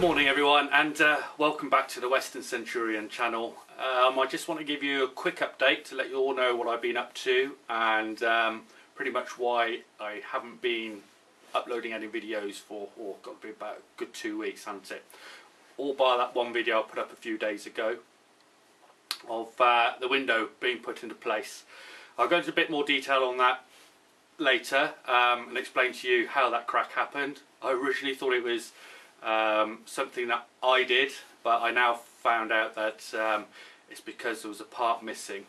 morning everyone, and welcome back to the Western Centurion channel. I just want to give you a quick update to let you all know what I've been up to and pretty much why I haven't been uploading any videos for, got to be about a good 2 weeks, hasn't it? All by that one video I put up a few days ago of the window being put into place. I'll go into a bit more detail on that later and explain to you how that crack happened. I originally thought it was something that I did, but I now found out that it's because there was a part missing.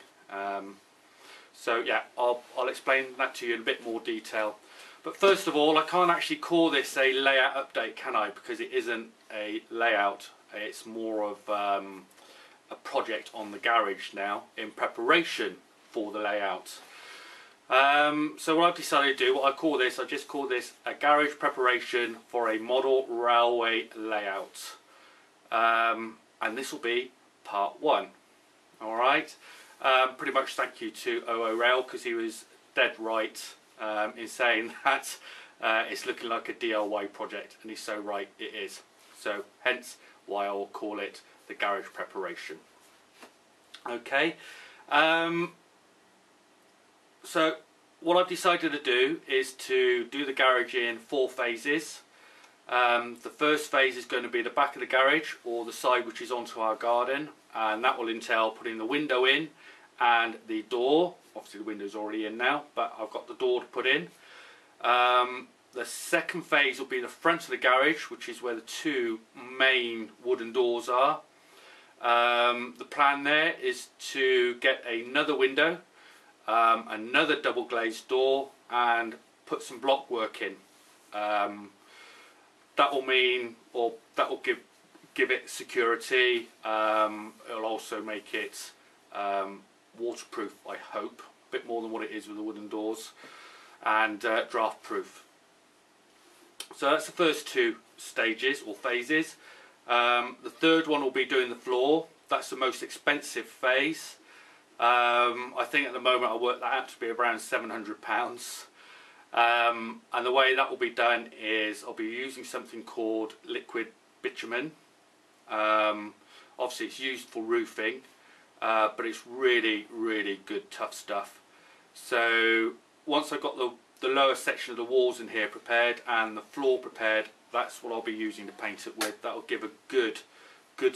So yeah, I'll explain that to you in a bit more detail. But first of all, I can't actually call this a layout update, can I? Because it isn't a layout, it's more of a project on the garage now in preparation for the layout. So what I've decided to do, what I just call this a garage preparation for a model railway layout. And this will be part one. Alright, pretty much thank you to OO Rail, because he was dead right in saying that it's looking like a DIY project, and he's so right, it is. So hence why I'll call it the garage preparation. Okay. So what I've decided to do is to do the garage in 4 phases. The first phase is going to be the back of the garage, or the side which is onto our garden, and that will entail putting the window in and the door. Obviously the window's already in now, but I've got the door to put in. The second phase will be the front of the garage, which is where the 2 main wooden doors are. The plan there is to get another window, another double glazed door, and put some block work in. That will mean, or that will give it security. It'll also make it waterproof, I hope, a bit more than what it is with the wooden doors, and draft proof. So that's the first 2 stages or phases. The third one will be doing the floor. That's the most expensive phase. I think at the moment I work that out to be around £700. And the way that will be done is I'll be using something called liquid bitumen. Obviously it's used for roofing, but it's really good, tough stuff. So once I've got the lower section of the walls in here prepared and the floor prepared, that's what I'll be using to paint it with. That'll give a good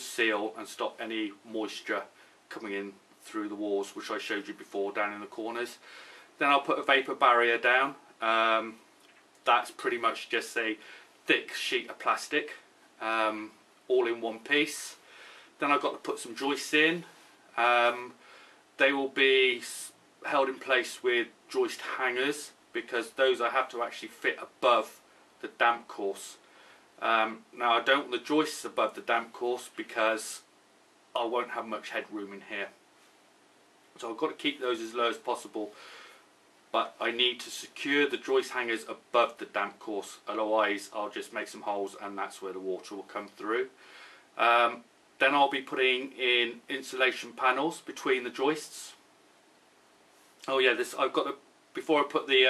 seal and stop any moisture coming in through the walls, which I showed you before down in the corners. Then I'll put a vapour barrier down. That's pretty much just a thick sheet of plastic, all in one piece. Then I've got to put some joists in. They will be held in place with joist hangers, because those I have to actually fit above the damp course. Now I don't want the joists above the damp course because I won't have much headroom in here. So I've got to keep those as low as possible, but I need to secure the joist hangers above the damp course, otherwise I'll just make some holes and that's where the water will come through. Then I'll be putting in insulation panels between the joists. Oh yeah, I've got to, before I put the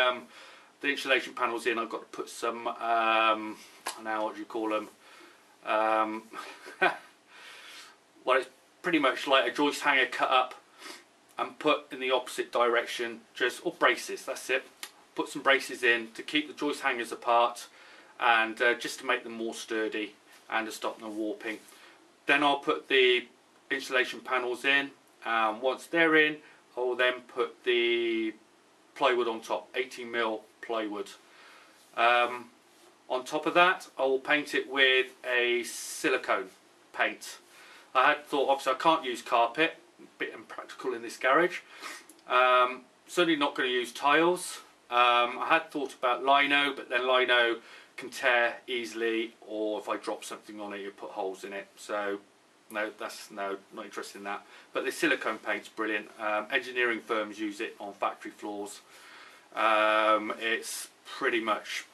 insulation panels in, I've got to put some, now what do you call them? Well, it's pretty much like a joist hanger cut up and put in the opposite direction, or braces, that's it. Put some braces in to keep the joist hangers apart, and just to make them more sturdy and to stop them warping. Then I'll put the insulation panels in, and once they're in, I'll then put the plywood on top, 18mm plywood. On top of that, I will paint it with a silicone paint. I had thought, obviously I can't use carpet, a bit impractical in this garage. Certainly not going to use tiles. I had thought about lino, but then lino can tear easily, or if I drop something on it you put holes in it. So no, not interested in that. But the silicone paint's brilliant. Engineering firms use it on factory floors. It's pretty much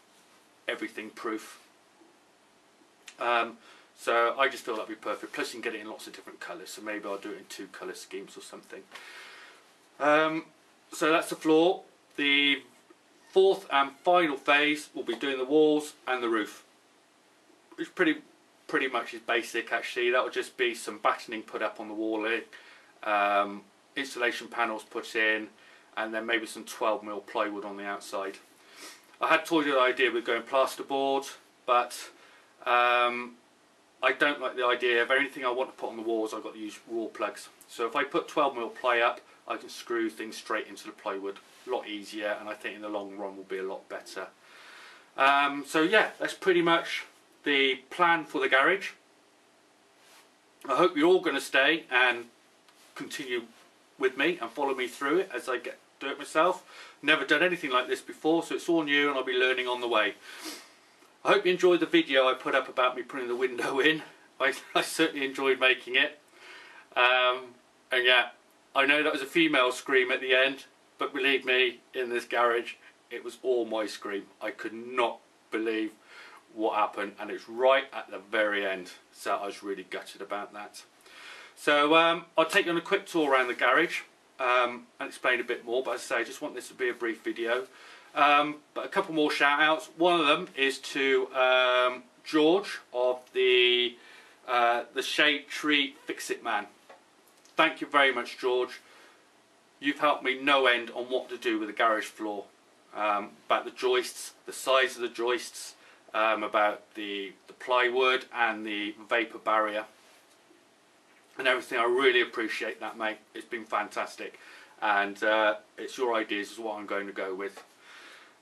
everything proof. So I just feel that'd be perfect. Plus you can get it in lots of different colours, so maybe I'll do it in 2 colour schemes or something. So that's the floor. The 4th and final phase will be doing the walls and the roof. It's pretty pretty much is basic actually. That will just be some battening put up on the walling, installation panels put in, and then maybe some 12mm plywood on the outside. I had toyed with the idea with going plasterboard, but I don't like the idea of anything I want to put on the walls. I've got to use raw plugs. So if I put 12mm ply up, I can screw things straight into the plywood. A lot easier, and I think in the long run will be a lot better. So yeah, that's pretty much the plan for the garage. I hope you're all going to stay and continue with me and follow me through it as I do it myself. Never done anything like this before, so it's all new and I'll be learning on the way. I hope you enjoyed the video I put up about me putting the window in. I certainly enjoyed making it. And yeah, I know that was a female scream at the end, but believe me, in this garage, it was all my scream. I could not believe what happened, and it's right at the very end. So I was really gutted about that. So I'll take you on a quick tour around the garage and explain a bit more, but as I say, I just want this to be a brief video. But a couple more shout outs. One of them is to George of the Shade Tree Fix It Man. Thank you very much, George. You've helped me no end on what to do with the garage floor. About the joists, the size of the joists, about the plywood and the vapour barrier and everything. I really appreciate that, mate. It's been fantastic, and it's your ideas is what I'm going to go with.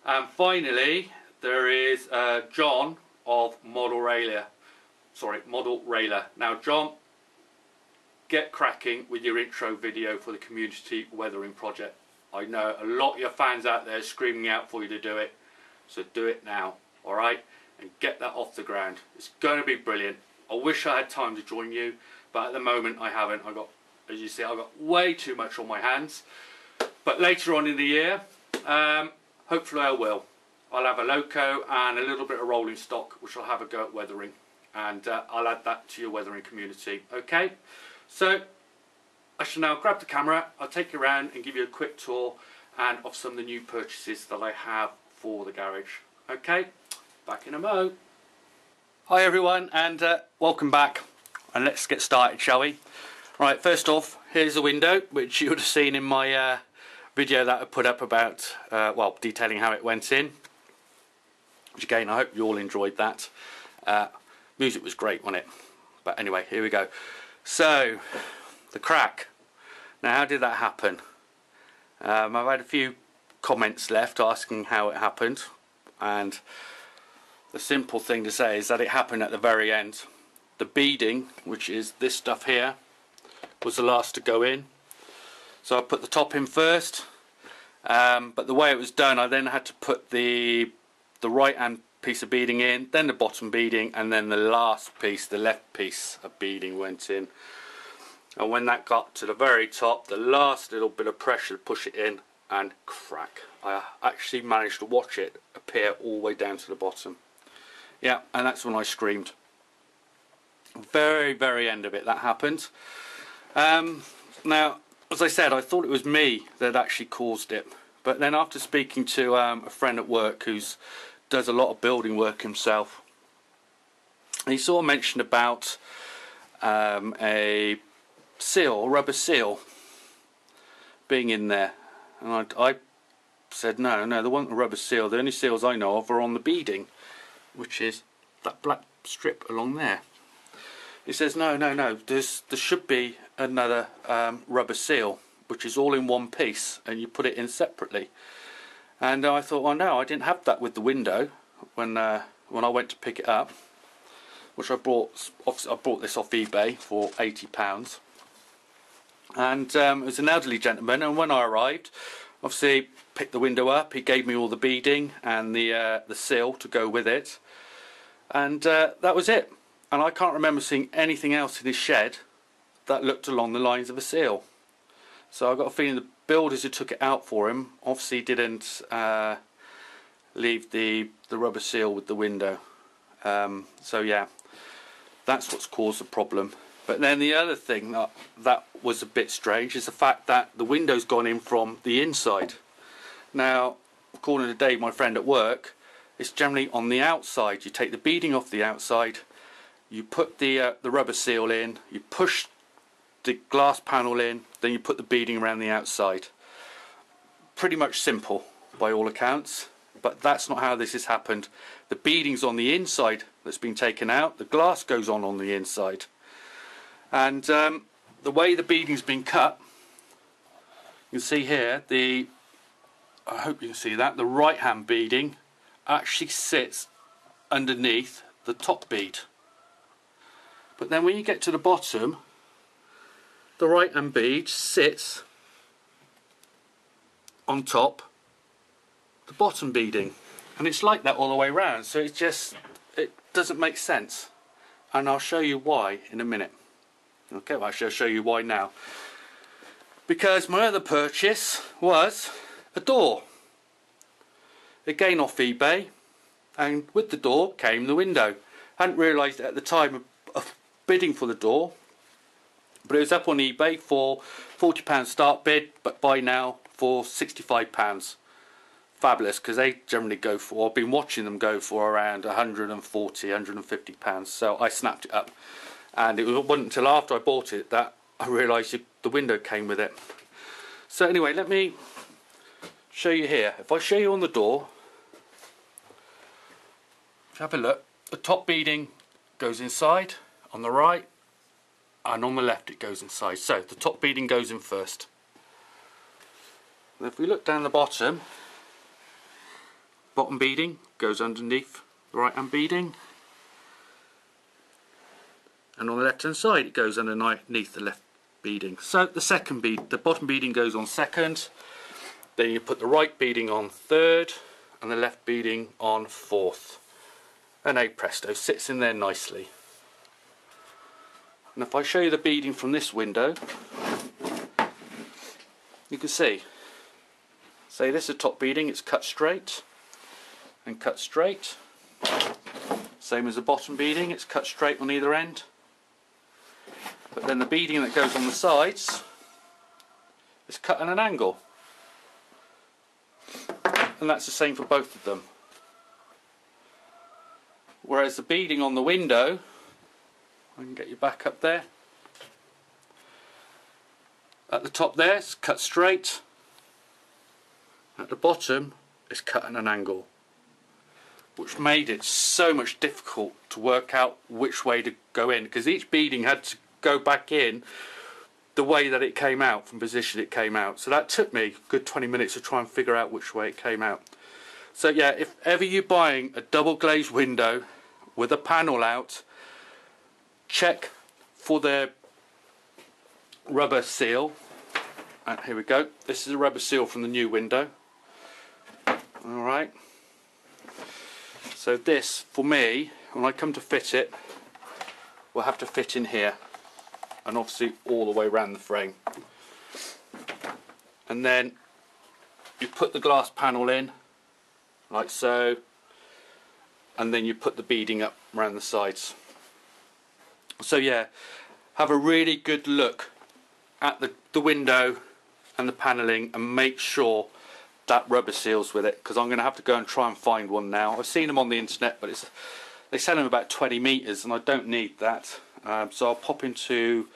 And finally, there is John of Model Railer. Now, John, get cracking with your intro video for the community weathering project. I know a lot of your fans out there screaming out for you to do it, so do it now, alright? And get that off the ground. It's going to be brilliant. I wish I had time to join you, but at the moment I haven't. I got, as you see, I've got way too much on my hands. But later on in the year, hopefully I will. I'll have a loco and a little bit of rolling stock, which I'll have a go at weathering, and I'll add that to your weathering community. Okay, so I shall now grab the camera. I'll take you around and give you a quick tour and of some of the new purchases that I have for the garage. Okay, back in a mo. Hi everyone, and welcome back, and let's get started, shall we? Right, first off, here's the window, which you would have seen in my video that I put up about, well, detailing how it went in. Which again, I hope you all enjoyed that. Music was great, wasn't it? But anyway, here we go. So, the crack. Now, how did that happen? I've had a few comments left asking how it happened, and the simple thing to say is that it happened at the very end. The beading, which is this stuff here, was the last to go in. So I put the top in first, but the way it was done, I then had to put the right hand piece of beading in, then the bottom beading, and then the last piece, the left piece of beading went in. And when that got to the very top, the last little bit of pressure to push it in, and crack. I actually managed to watch it appear all the way down to the bottom. Yeah, and that's when I screamed. Very, very end of it, that happened. Now, as I said, I thought it was me that actually caused it. But then after speaking to a friend at work who does a lot of building work himself, he sort of mentioned about a seal, a rubber seal, being in there. And I said, no, there wasn't a rubber seal. The only seals I know of are on the beading, which is that black strip along there. He says, no, there should be another rubber seal, which is all in one piece, and you put it in separately. And I thought, well, no, I didn't have that with the window when I went to pick it up, which I bought this off eBay for £80. And it was an elderly gentleman, and when I arrived, obviously picked the window up. He gave me all the beading and the seal to go with it, and that was it. And I can't remember seeing anything else in his shed that looked along the lines of a seal. So I got a feeling the builders who took it out for him obviously didn't leave the rubber seal with the window. So yeah, that's what's caused the problem. But then the other thing that was a bit strange is the fact that the window's gone in from the inside. Now, according to Dave, my friend at work, it's generally on the outside. You take the beading off the outside, you put the rubber seal in, you push the glass panel in, then you put the beading around the outside. Pretty much simple by all accounts, but that's not how this has happened. The beading's on the inside that's been taken out, the glass goes on the inside, and the way the beading's been cut, you can see here, I hope you can see that, the right hand beading actually sits underneath the top bead. But then when you get to the bottom, the right hand bead sits on top the bottom beading, and it's like that all the way around, so it doesn't make sense, and I'll show you why in a minute. Okay, well, actually I'll show you why now. Because my other purchase was a door, again off eBay, and with the door came the window. I hadn't realised at the time of bidding for the door, but it was up on eBay for £40 start bid, but buy now for £65. Fabulous, because they generally go for, I've been watching them go for around £140, £150, so I snapped it up. And it wasn't until after I bought it that I realised the window came with it. So anyway, let me show you here. If I show you on the door, have a look, the top beading goes inside on the right, and on the left it goes inside. So the top beading goes in first. And if we look down the bottom beading goes underneath the right hand beading, and on the left hand side it goes underneath the left beading. So the second bead, the bottom beading goes on second, then you put the right beading on third and the left beading on fourth, and hey presto, sits in there nicely. And if I show you the beading from this window, you can see, say this is top beading, it's cut straight and cut straight. Same as the bottom beading, it's cut straight on either end. But then the beading that goes on the sides is cut at an angle. And that's the same for both of them. Whereas the beading on the window, I can get you back up there, at the top there it's cut straight, at the bottom it's cut at an angle, which made it so much difficult to work out which way to go in, because each beading had to go back in the way that it came out, from position it came out. So that took me a good 20 minutes to try and figure out which way it came out. So yeah, if ever you're buying a double glazed window with a panel out, check for the rubber seal. And here we go, this is a rubber seal from the new window. Alright, so this, for me, when I come to fit it, will have to fit in here, and obviously all the way around the frame. And then you put the glass panel in, like so, and then you put the beading up around the sides. So yeah, have a really good look at the window and the panelling, and make sure that rubber seals with it, because I'm going to have to go and try and find one now. I've seen them on the internet, but they sell them about 20 metres and I don't need that. So I'll pop into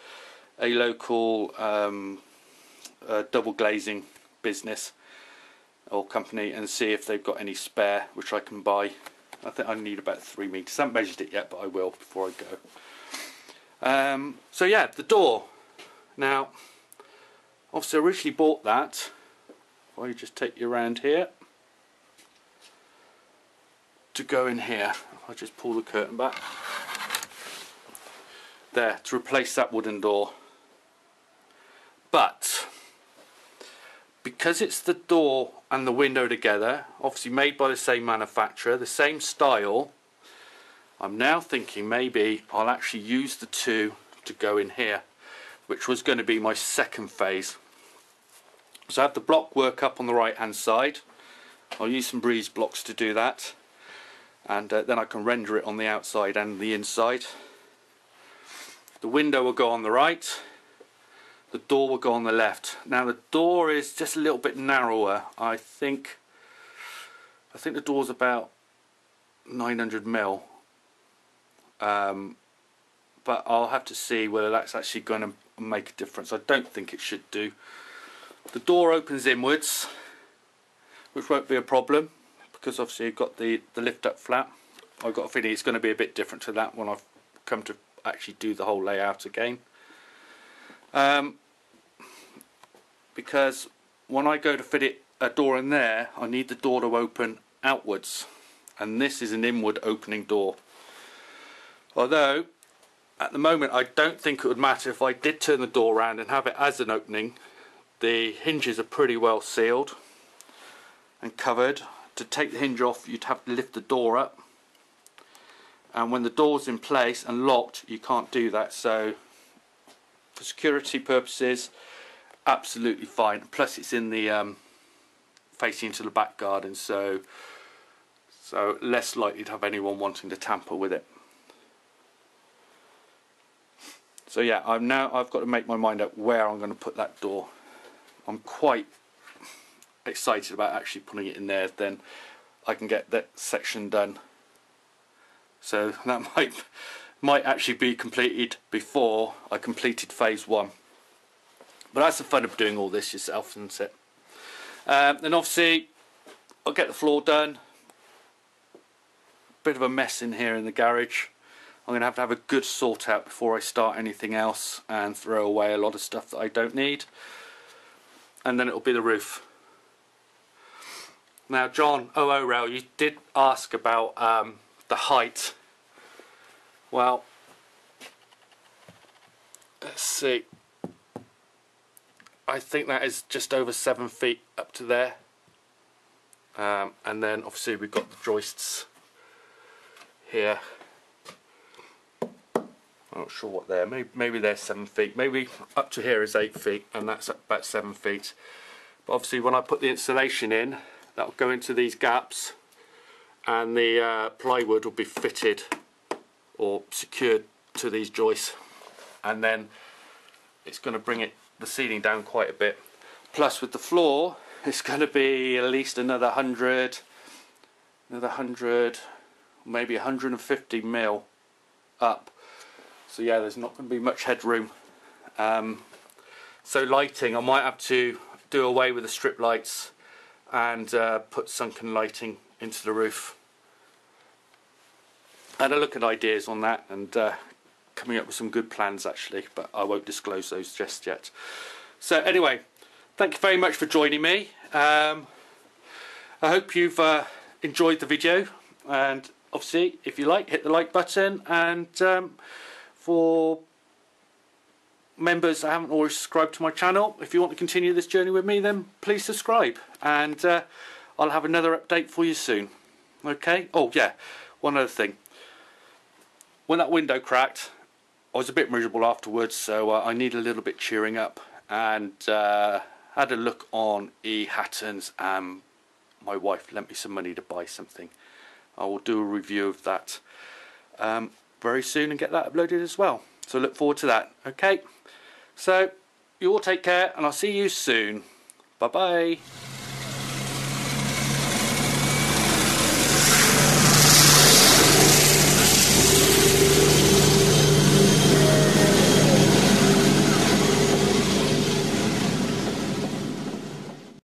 a local double glazing business or company and see if they've got any spare which I can buy. I think I need about 3 metres. I haven't measured it yet, but I will before I go. So yeah, the door. Now, obviously I originally bought that. If I just take you around here to go in here, I'll just pull the curtain back there to replace that wooden door. But because it's the door and the window together, obviously made by the same manufacturer, the same style, I'm now thinking maybe I'll actually use the two to go in here, which was going to be my second phase. So I have the block work up on the right hand side. I'll use some breeze blocks to do that, and then I can render it on the outside and the inside. The window will go on the right, the door will go on the left. Now the door is just a little bit narrower. I think the door's about 900 mil, but I'll have to see whether that's actually going to make a difference. I don't think it should do. The door opens inwards, which won't be a problem because obviously you've got the lift up flap. I've got a feeling it's going to be a bit different to that when I've come to actually do the whole layout again. Because when I go to fit a door in there, I need the door to open outwards, and this is an inward opening door. Although at the moment I don't think it would matter if I did turn the door around and have it as an opening. The hinges are pretty well sealed and covered. To take the hinge off, you'd have to lift the door up, and when the door's in place and locked, you can't do that. So for security purposes, absolutely fine. Plus it's in the facing into the back garden, so less likely to have anyone wanting to tamper with it. So yeah, I've got to make my mind up where I'm going to put that door. I'm quite excited about actually putting it in there, then I can get that section done. So that might actually be completed before I completed phase 1. But that's the fun of doing all this yourself, isn't it? Then obviously I'll get the floor done. Bit of a mess in here in the garage. I'm going to have a good sort out before I start anything else and throw away a lot of stuff that I don't need. And then it'll be the roof. Now John, Rail, you did ask about the height. Well, let's see. I think that is just over 7 feet up to there. And then obviously we've got the joists here. I'm not sure what they're. Maybe they're 7 feet. Maybe up to here is 8 feet, and that's about 7 feet. But obviously when I put the insulation in, that will go into these gaps, and the plywood will be fitted or secured to these joists, and then it's going to bring the ceiling down quite a bit. Plus with the floor, it's going to be at least another 100, maybe 150 mil up. So yeah, there's not going to be much headroom. So lighting, I might have to do away with the strip lights and put sunken lighting into the roof. I had a look at ideas on that and coming up with some good plans actually, but I won't disclose those just yet. So anyway, thank you very much for joining me. I hope you've enjoyed the video, and obviously if you like, hit the like button, and for members that haven't already subscribed to my channel, if you want to continue this journey with me, then please subscribe, and I'll have another update for you soon. Okay? Oh yeah, one other thing. When that window cracked, I was a bit miserable afterwards, so I need a little bit cheering up, and had a look on eHatton's, and my wife lent me some money to buy something. I will do a review of that very soon and get that uploaded as well, so look forward to that. Okay, so you all take care, and I'll see you soon. Bye bye.